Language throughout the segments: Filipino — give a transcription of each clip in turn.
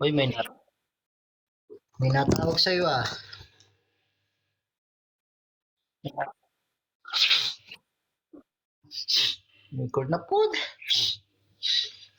Uy, may natawag sa'yo ah. Record na po.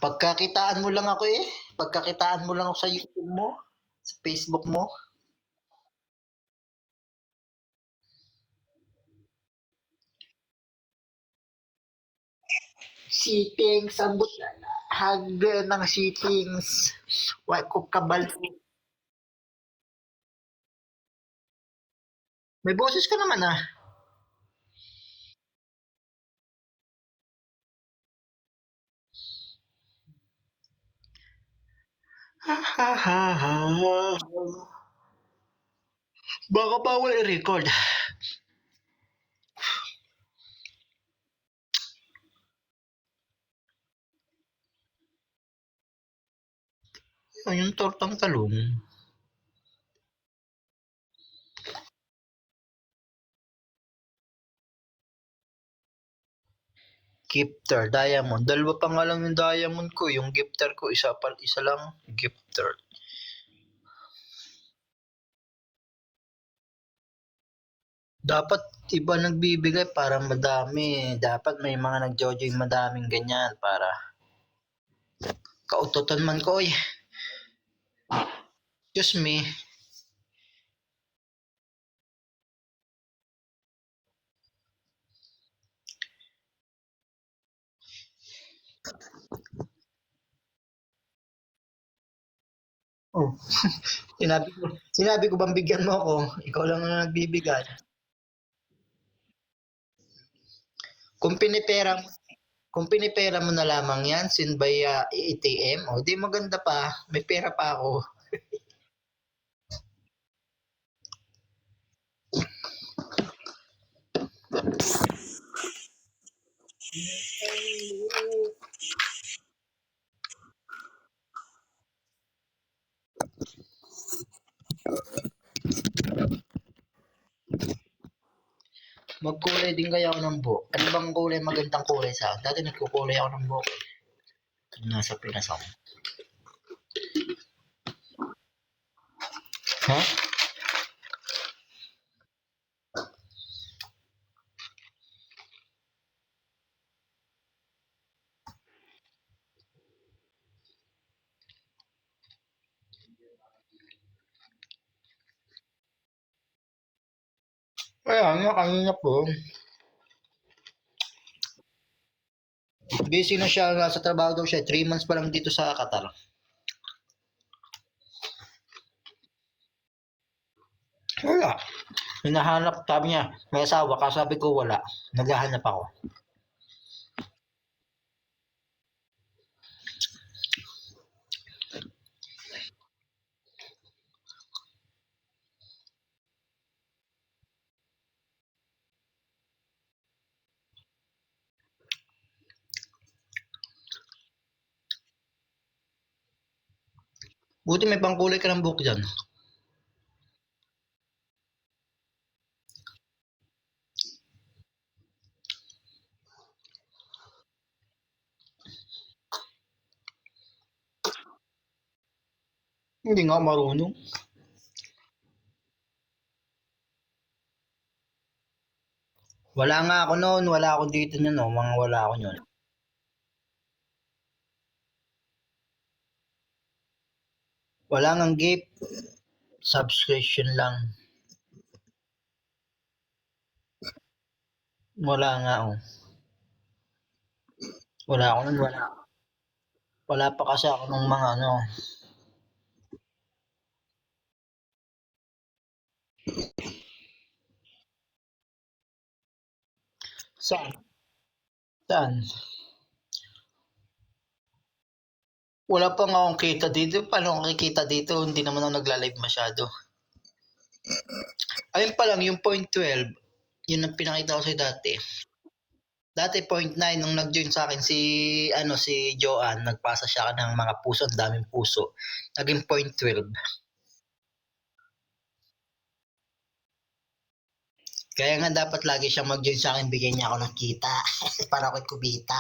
Pagkakitaan mo lang ako eh. Pagkakitaan mo lang ako sa YouTube mo. Sa Facebook mo. Settings. Ambot na. Hagda ng settings. Why ko kabal. May boses ka naman ah. Ha ha ha ha. Baka bawal i-record. Yan yung tortang talong. Gifter, diamond. Dalawa pa nga lang yung diamond ko. Yung gifter ko, isa lang. Gifter. Dapat iba nagbibigay para madami. Dapat may mga nagjojoy madaming ganyan para kautotan man ko eh. Excuse me. Oh. sinabi ko bang bigyan mo ako? Ikaw lang ang nagbibigay. Kung pinipera kung pinipera mo na lamang yan, sin by ATM, o di maganda pa, may pera pa ako. Magkulay din kaya ako ng buhok. Ano bang kulay magandang kulay sa akin? Dati nagkukulay ako ng buhok. Nasa Pinas ako. Ha? Kaya nga, kanina po. Busy na siya, nasa trabaho daw siya. 3 months pa lang dito sa Qatar. Wala. Hinahanap, sabi niya, may asawa ka, sabi ko wala. Naghahanap ako. Buti may pangkulay ka ng buhok dyan. Hindi nga marunong. Wala nga ako noon, wala ako dito noon, no? Mga wala ako noon. Wala nga gift, subscription lang. Wala nga oh. Wala ako noon, wala. Wala pa kasi ako ng mga ano. Saan? Saan? Wala pa nga akong kita dito. Paano akong kikita dito? Hindi naman ako nagla-live masyado. Ayun pa lang, yung point 12, yun ang pinakita ko sa'yo dati. Dati point 9, nung nag-join sa akin si Joanne, nagpasa siya ng mga puso, ang daming puso. Naging point 12. Kaya nga dapat lagi siyang mag-join sa akin, bigyan niya ako ng kita para ako'y kubita.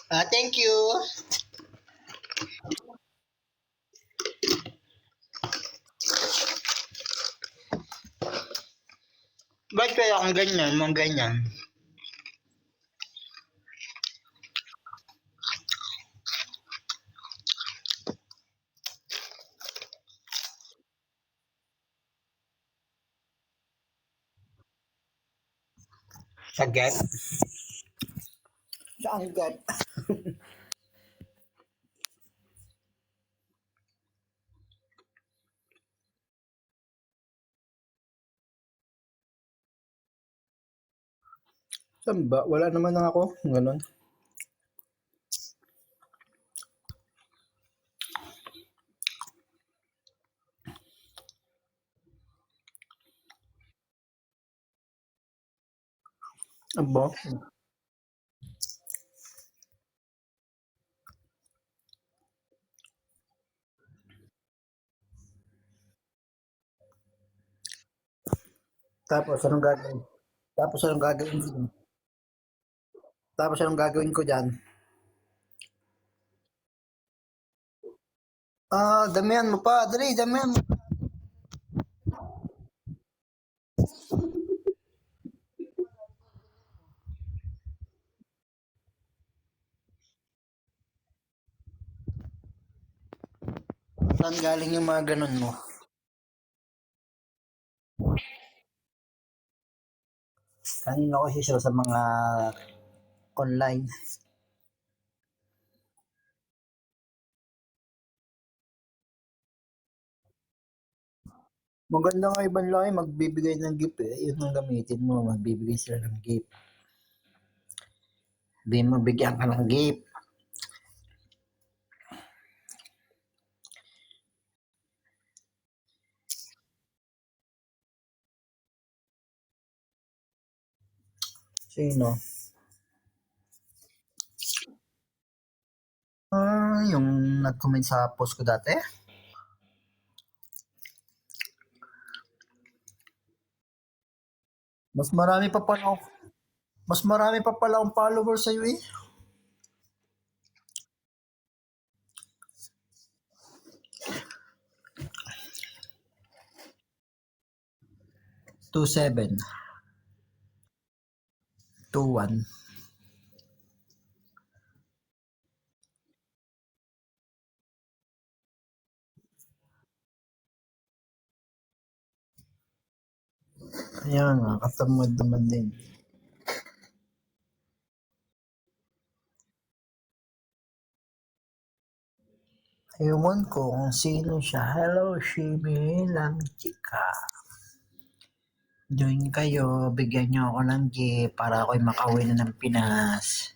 Thank you. Ba't kaya kung ganyan, mga ganyan? Sa get? Saan get? Saan ba? Wala naman na ako. Ganon. Aba? Tapos anong gagawin? Tapos anong gagawin ko? Tapos anong gagawin ko dyan? Damihan mo pa. Dali, damihan mo. Saan galing yung mga ganon mo? Kanina ko siya sa mga online. Maganda nga ibang laki, magbibigay ng gift eh. Yun ang gamitin mo, magbibigay sila ng gift. Hindi mo bigyan ka ng gift. Sino? Yung nag-comment sa post ko dati. Mas marami pa pala mas marami pa pala akong followers sa'yo eh. 27. 21. Kaya nga, katamad naman din. Ewan ko kung sino siya. Hello, Shimi lang chika. Join kayo, bigyan niyo ako ng gift para ako'y makauwi na ng Pinas.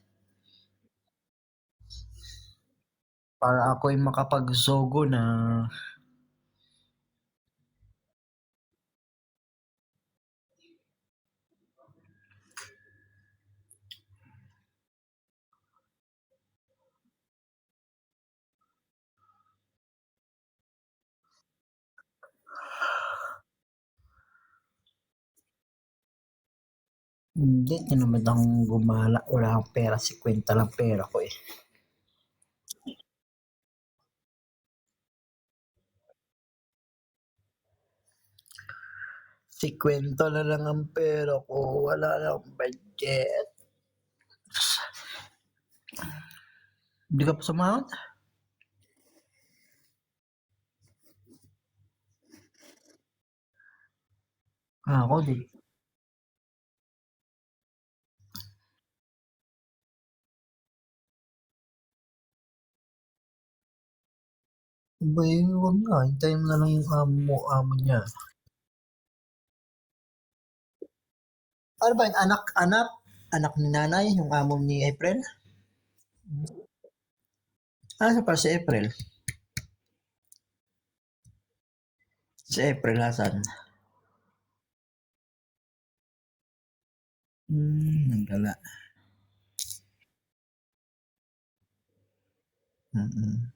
Para ako'y makapag-zogo na. Hindi naman akong gumala. Wala akong pera. 50 lang pera ko eh. Si kwento na lang ang pera ko. Wala lang budget. Hindi ka pa sumahod? Ako di. Abay, huwag nga. Hintayin mo na lang yung amo niya. Ano ba yun? Anak ni nanay, yung amo ni April? Sa para si April? Si April, asan? Nagala. Mm.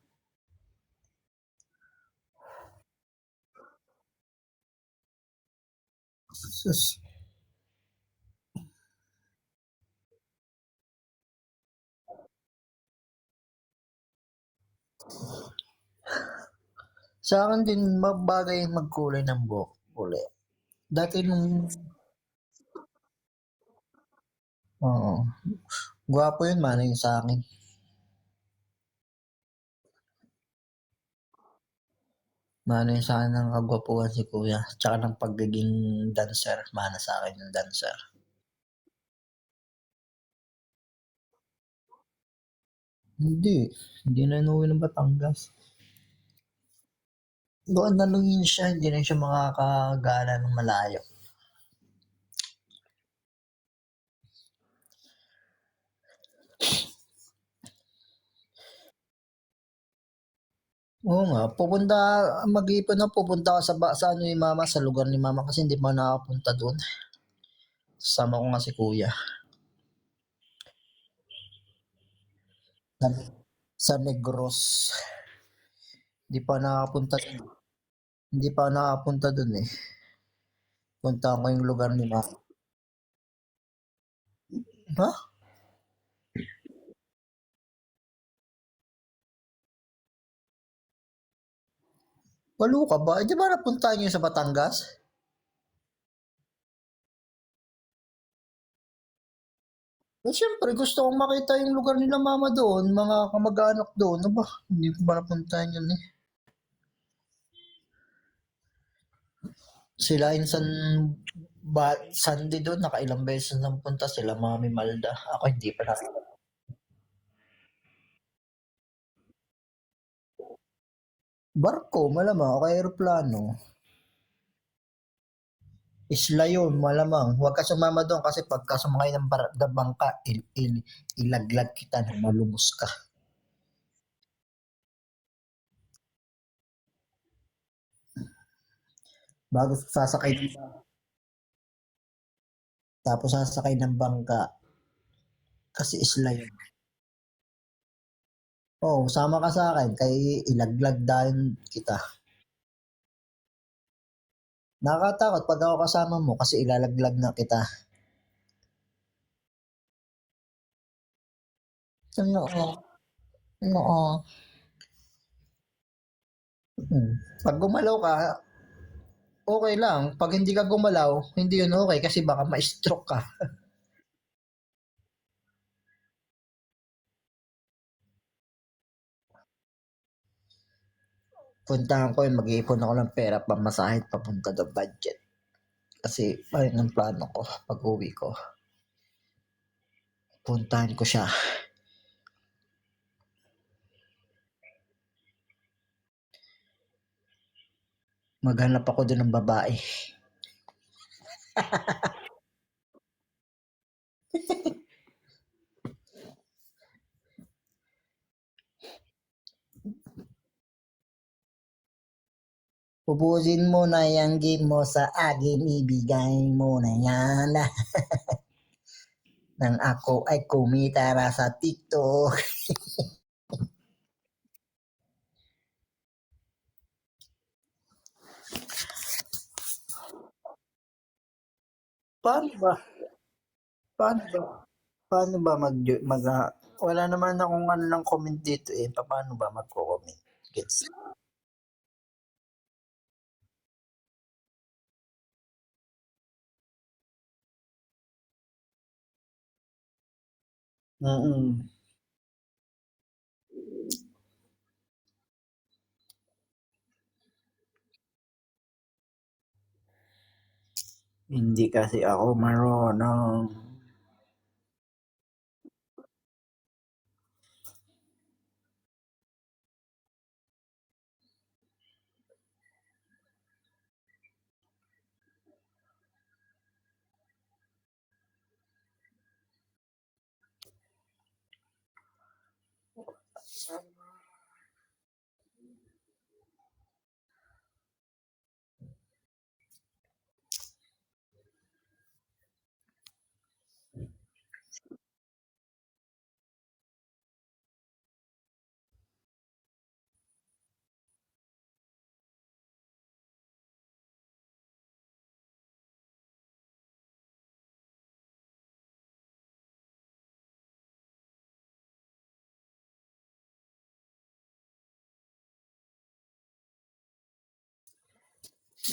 Sus. Sa akin din, mabagay magkulay ng buhok uli. Dati nung, oo, gwapo yun, manay sa akin. Manay sa akin ng kagwapuhan si kuya. Tsaka ng pagiging dancer, mana sa akin yung dancer. Hindi, hindi na inuwi ng Batangas. Doon na lang yun siya, hindi na siya makakagala ng malayo. Oo nga, mag-iipon na pupunta ka sa ano ni mama, sa lugar ni mama kasi hindi pa nakapunta doon. Sama ko nga si kuya. Sa, sa Negros. Hindi pa nakapunta doon. Hindi pa nakapunta doon eh. Punta ko yung lugar ni mama. Ha? Walo ka ba? Di ba napunta niyo sa Batangas? Eh, siyempre, gusto kong makita yung lugar nila mama doon, mga kamag-anak doon. Ano ba? Hindi ko ba napuntahan yun eh. Sila insan Sunday doon, nakailang beses nang punta sila, Mami Malda. Ako hindi pa nakita. Barko, malamang, o kaya aeroplano. Isla yun, malamang. Huwag ka sumama doon kasi pagka sumakay ng bangka, ilaglag kita na malumos ka. Bago tapos sasakay ng bangka, kasi isla yun. Oo, sama ka sa akin, kay ilaglag dahil kita. Nakakatakot pag ako kasama mo kasi ilalaglag na kita. Oo. Oo. Hmm. Pag gumalaw ka, okay lang. Pag hindi ka gumalaw, hindi yun okay kasi baka ma-stroke ka. Puntahan ko yun, mag-iipon ako ng pera pamasahe papunta do budget. Kasi ayun ang plano ko pag uwi ko. Puntahan ko siya. Maghanap ako doon ng babae. Ubusin mo na yung game mo sa akin, ibigay mo na yan. Nang ako ay kumita na sa TikTok. Paano ba? Paano ba? Paano ba wala naman akong ano ng comment dito eh. Paano ba magko-comment? Gets? Mm. Hindi kasi ako marunong.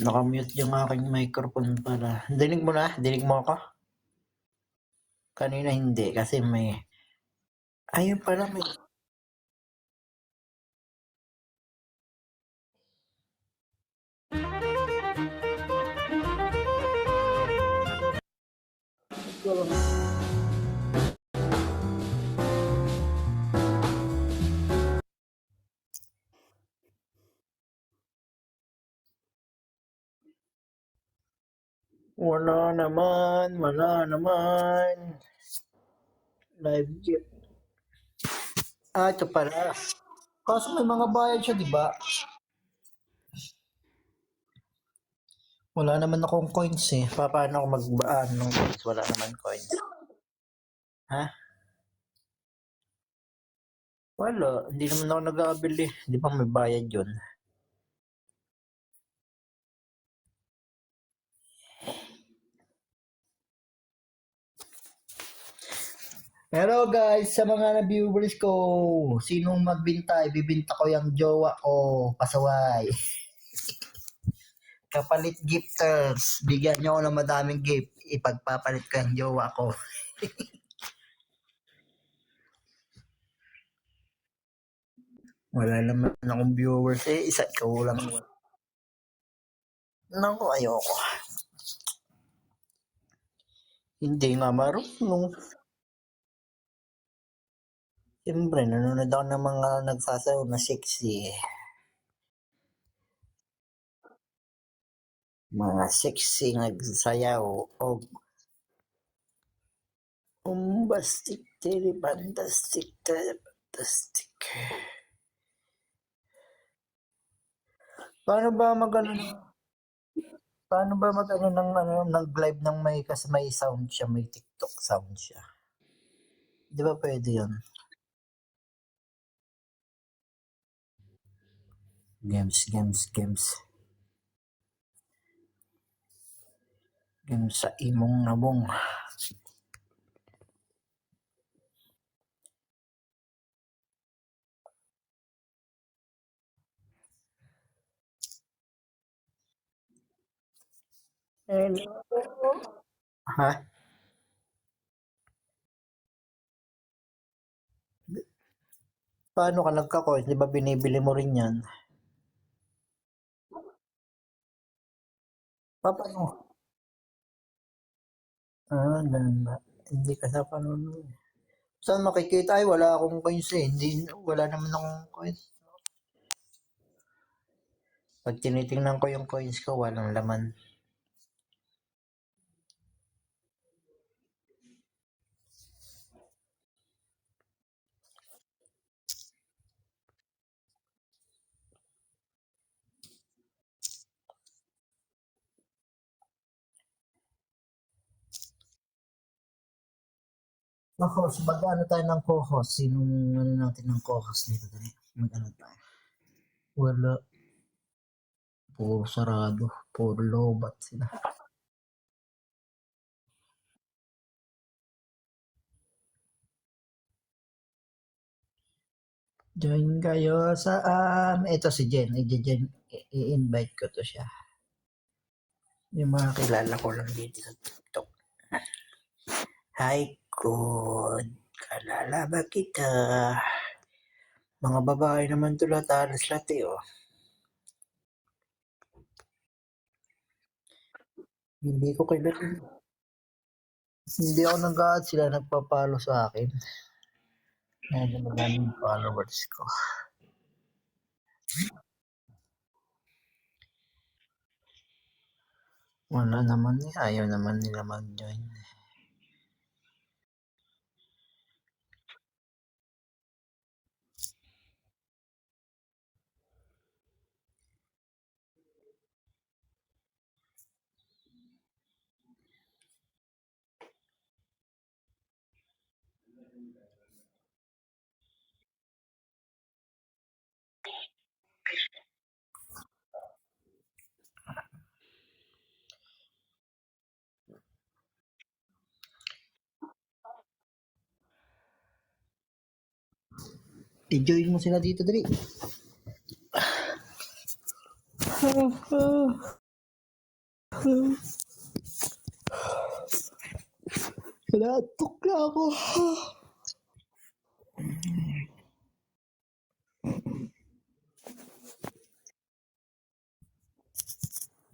Nakamute yung aking microphone pala. Dinig mo na? Dinig mo ako? Kanina hindi kasi may... Ayun pala may... Wala naman. Live chat. Ito pala. Kaso may mga bayad siya, di ba? Wala naman akong coins eh. Paano ako magbaan ng coins? Wala naman coins. Ha? Wala. Hindi naman ako nag-aabili. Di ba may bayad yun? Hello guys, sa mga viewers ko, sinong magbintay? Bibinta ko yung jowa ko, pasaway. Kapalit gifters, bigyan nyo ako ng madaming gift. Ipagpapalit ko yung jowa ko. Wala naman akong viewers eh, isa ikaw lang. Naku, ayoko. Hindi nga marunong. Siyempre, nanonood ako ng mga nagsasayaw na sexy. Mga sexy nagsasayaw o bombastic, fantastic. Paano ba nag-live ng may kasi may sound siya, may TikTok sound siya. Di ba pwede yun? Games. Games sa imong nabong. Ha? Paano ka nagka-coins? Di ba binibili mo rin yan? Paano? Ganun ba? Hindi ka sa panonood. Saan makikita? Ay, wala akong coins eh. Wala naman akong coins. Pag tinitingnan ko yung coins ko, walang laman. Co-host, mag-ano tayo ng co-host? Sinong ano natin ng co-host dito? Mag-ano tayo? Wala. Puro sarado. Puro lobat sila. Join kayo sa ito si Jen. I-invite ko to siya. Yung mga kilala ko lang dito sa TikTok. Hi, good. Kalala ba kita? Mga babae naman to lahat. Alas lahat eh, oh. Hindi ko kilala. Hindi ako nag-add. Sila nagpapalo sa akin. Medyo maraming followers ko. Wala naman eh. Ayaw naman nila mag-join. I-join mo sila dito, dali. Kinaantok na ako.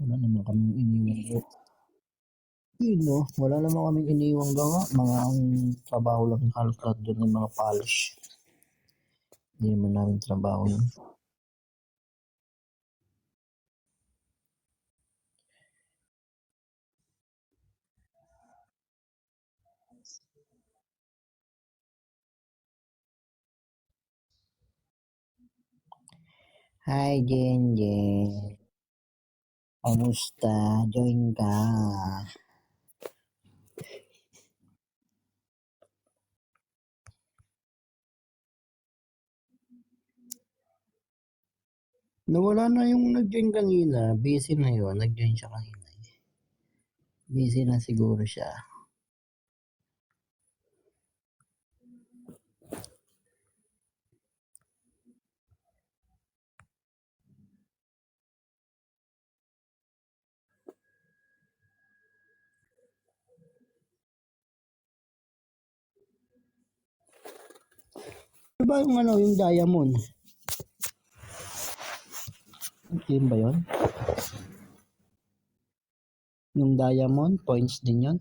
Wala naman kaming iniwang gawa. Yun, no? Wala naman kaming iniwang gawa. Mga ang trabaho lang halos lahat doon ng mga polish. Hindi naman namin trabaho yun. Hi, Jen Jen. Kamusta? Join ka. Nawala na yung nag-join kanina. Busy na yun. Nag-join siya kanina. Busy na siguro siya. Ano ba yung yung diamond? Yun ba yun? Yung diamond, points din yun?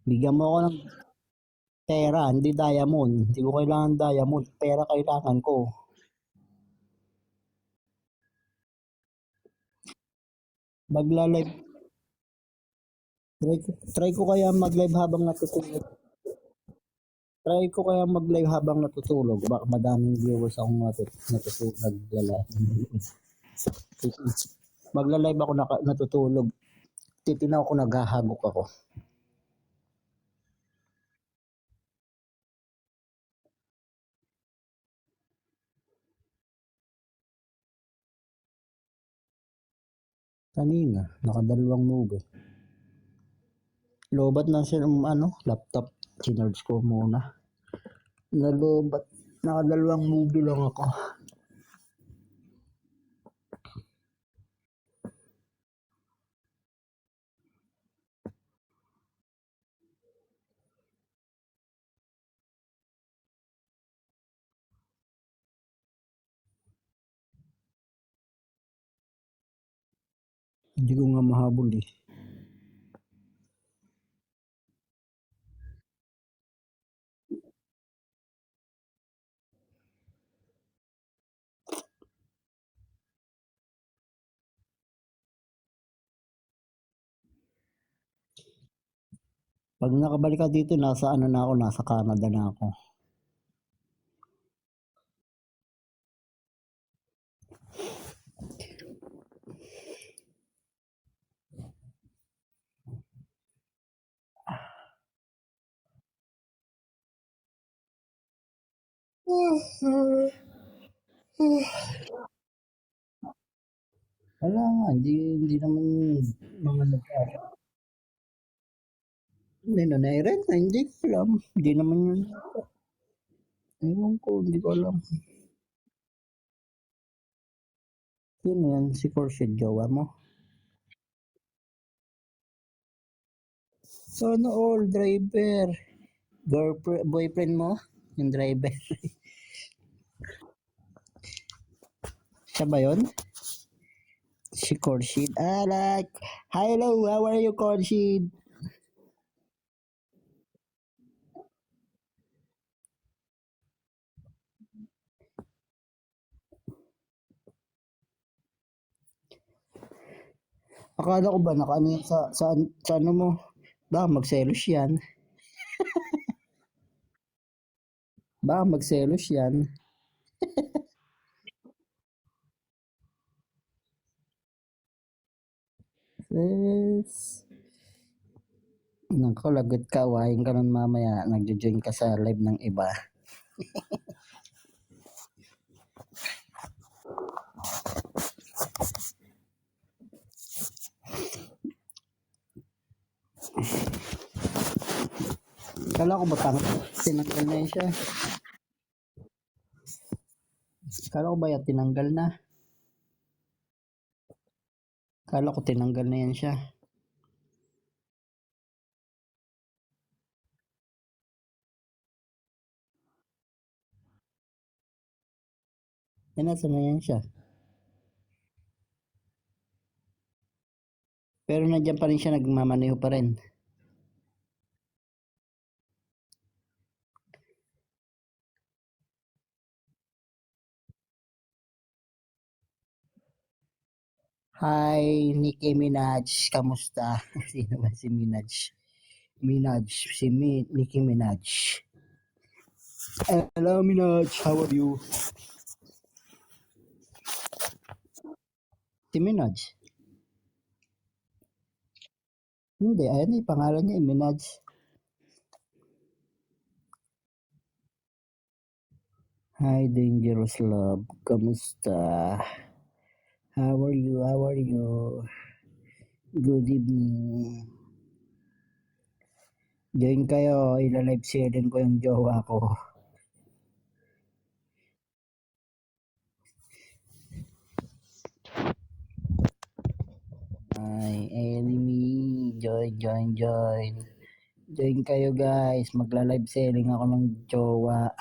Bigyan mo ako ng pera, hindi diamond. Hindi ko kailangan diamond. Pera kailangan ko. Magla-live. Try ko kaya mag-live habang natutulog. Try ko kaya mag-live habang natutulog. Baka madaming viewers akong natutulog. Magla-live ako natutulog. Titinaw ko naghahagok ako. Kanina, nakadalawang movie. Lobat na siya ng laptop. Sinarge ko muna. Nalobat. Nakadalawang movie lang ako. Hindi ko nga mahabol eh. Pag nakabalik ka dito, nasa na ako, nasa Canada na ako. Wala nga, hindi naman mga nag-aaral. Hindi na nai-rent na, hindi ko alam. Hindi naman yun. Ewan ko, hindi ko alam. Yun yan, si Corshid, jowa mo. Sana all, driver. Girlfriend, boyfriend mo, yung driver. Siya ba yun? Si Corshid. Like, hello, how are you, Corshid? Akala ko ba nakaano yan sa ano mo? Baka magselos yan. Baka magselos yan. Yes. Nako, lagot ka. Wahin ka nun mamaya. Nagjo-join ka sa live ng iba. Kala ko ba tinanggal na yun siya? Kala ko ba yan tinanggal na? Kala ko tinanggal na yan siya. Nasa na yan siya. Pero nandiyan pa rin siya, nagmamaneho pa rin. Hi, Nicki Minaj. Kamusta? Sino ba si Minaj? Nicki Minaj. Hello, Minaj. How are you? Si Minaj. Hindi, ayan yung pangalan niya, Minaj. Hi, Dangerous Love. Kamusta? How are you? How are you? Good evening. Join kayo. Ila-live sharing ko yung jowa ko. My enemy. Join. Join kayo guys. Magla-live selling ako ng jowa.